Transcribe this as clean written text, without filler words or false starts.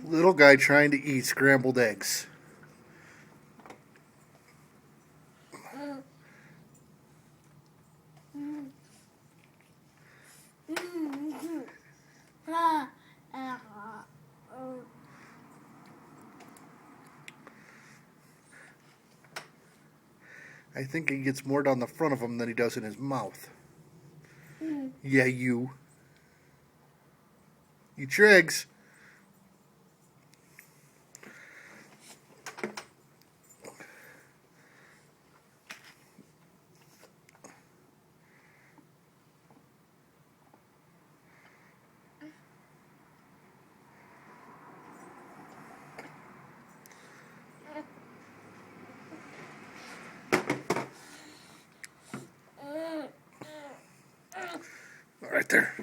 Little guy trying to eat scrambled eggs. I think he gets more down the front of him than he does in his mouth. Yeah, you. Eat your eggs. Right there.